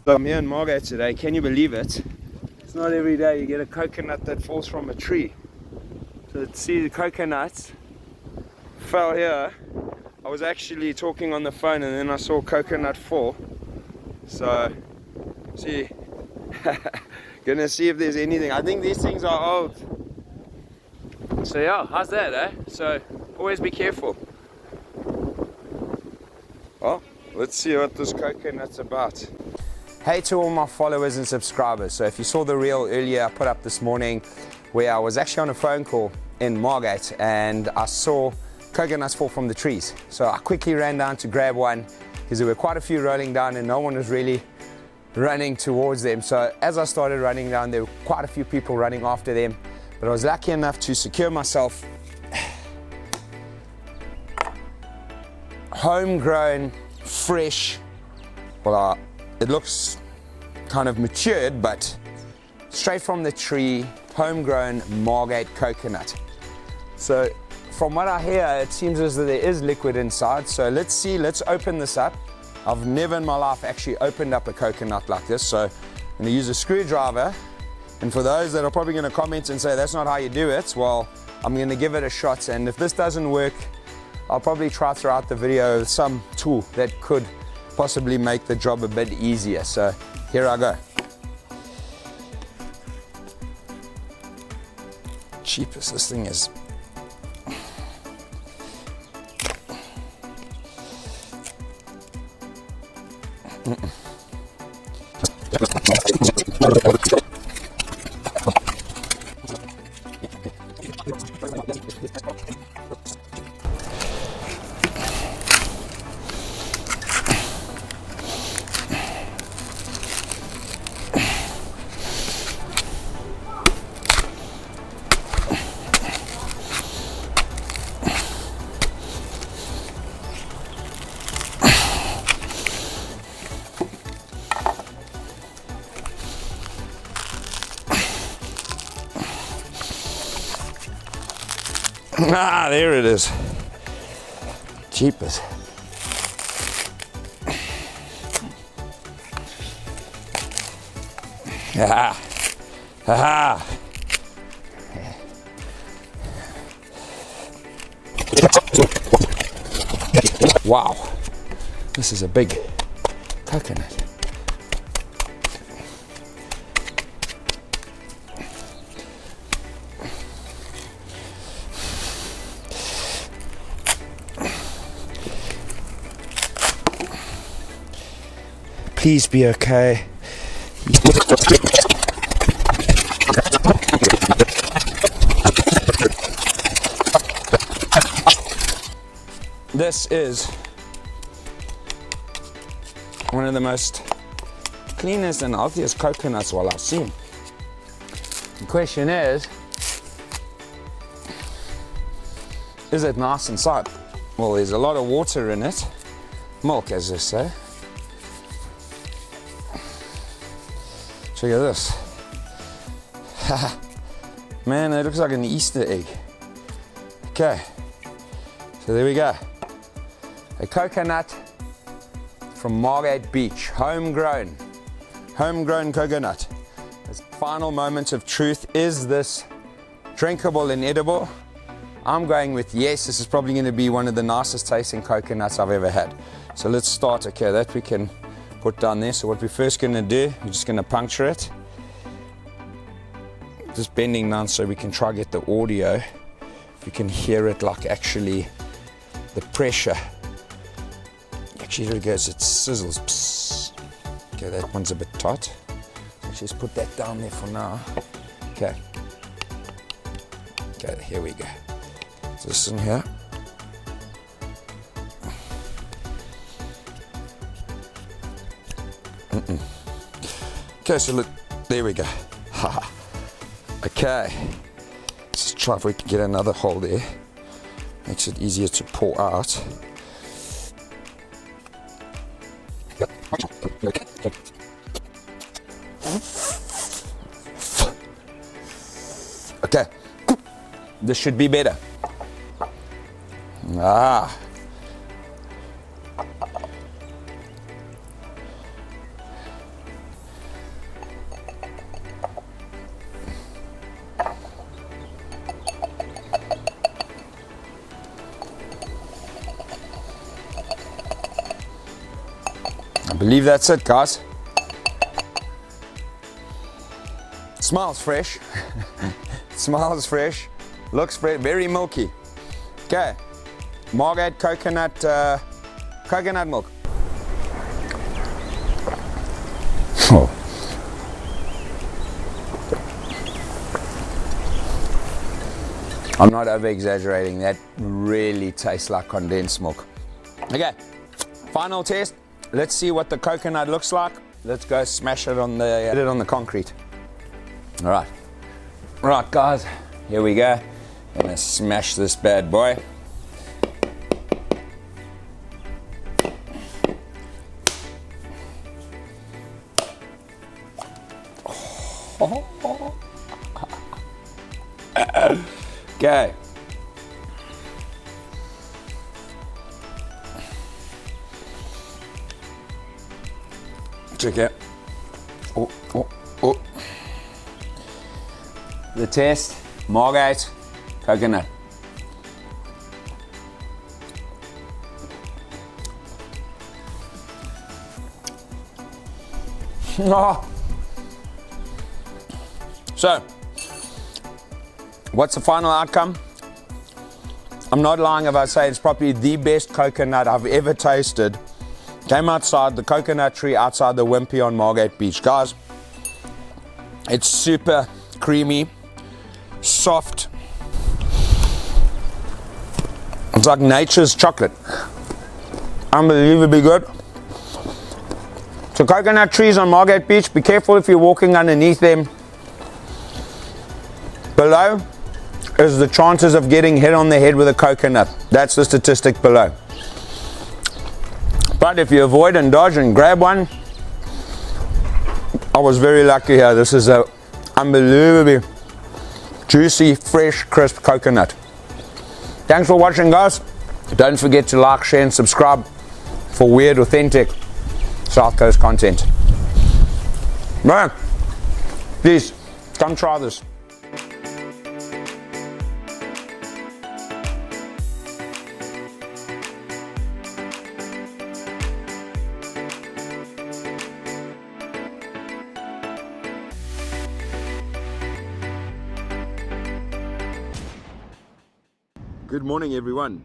So I'm here in Margate today. Can you believe it? It's not every day you get a coconut that falls from a tree. So let's see, the coconuts fell here. I was actually talking on the phone and then I saw coconut fall. So, see, gonna see if there's anything. I think these things are old. So yeah, how's that, eh? So always be careful. Well, let's see what this coconut's about. Hey to all my followers and subscribers. So if you saw the reel earlier I put up this morning where I was actually on a phone call in Margate and I saw coconuts fall from the trees. So I quickly ran down to grab one because there were quite a few rolling down and no one was really running towards them. So as I started running down, there were quite a few people running after them, but I was lucky enough to secure myself homegrown, fresh, well, it looks kind of matured, but straight from the tree, homegrown Margate coconut. So from what I hear, it seems as though there is liquid inside. So let's see, let's open this up. I've never in my life actually opened up a coconut like this. So I'm gonna use a screwdriver. And for those that are probably gonna comment and say, that's not how you do it, well, I'm gonna give it a shot. And if this doesn't work, I'll probably try throughout the video some tool that could possibly make the job a bit easier. So here I go. Cheapest, this thing is. Ah, there it is. Jeepers. Ah, ah. Wow, this is a big coconut. Please be okay. This is one of the most cleanest and healthiest coconuts I've seen. The question is it nice inside? Well, there's a lot of water in it. Milk, as they say. Check out this. Man, it looks like an Easter egg. Okay, so there we go. A coconut from Margate Beach, homegrown coconut. This final moment of truth, is this drinkable and edible? I'm going with yes. This is probably going to be one of the nicest tasting coconuts I've ever had. So let's start. Okay, that we can put down there. So what we're first going to do, we're just going to puncture it. Just bending down so we can try get the audio. If you can hear it, like actually the pressure. Actually, here it goes, it sizzles. Psst. Okay, that one's a bit tight. Let's just put that down there for now. Okay. Okay, here we go. So this in here. Okay, so look, there we go. Okay, let's try if we can get another hole there. Makes it easier to pour out. Okay, this should be better. Ah. believe that's it, guys. Smells fresh. Smells fresh. Looks very milky. Okay, Margate coconut milk. Oh. I'm not over exaggerating, that really tastes like condensed milk. Okay, final test. Let's see what the coconut looks like. Let's go smash it on the concrete. All right, guys, here we go. I'm gonna smash this bad boy. Okay. Check it. Oh. The test, Margate coconut. Oh. So, what's the final outcome? I'm not lying if I say it's probably the best coconut I've ever tasted. Came outside the coconut tree outside the Wimpy on Margate Beach. Guys, it's super creamy, soft. It's like nature's chocolate. Unbelievably good. So coconut trees on Margate Beach, be careful if you're walking underneath them. Below is the chances of getting hit on the head with a coconut. That's the statistic below. But if you avoid and dodge and grab one, I was very lucky here. This is a unbelievably juicy, fresh, crisp coconut. Thanks for watching, guys. Don't forget to like, share and subscribe for weird, authentic South Coast content. Man, please come try this. Good morning, everyone.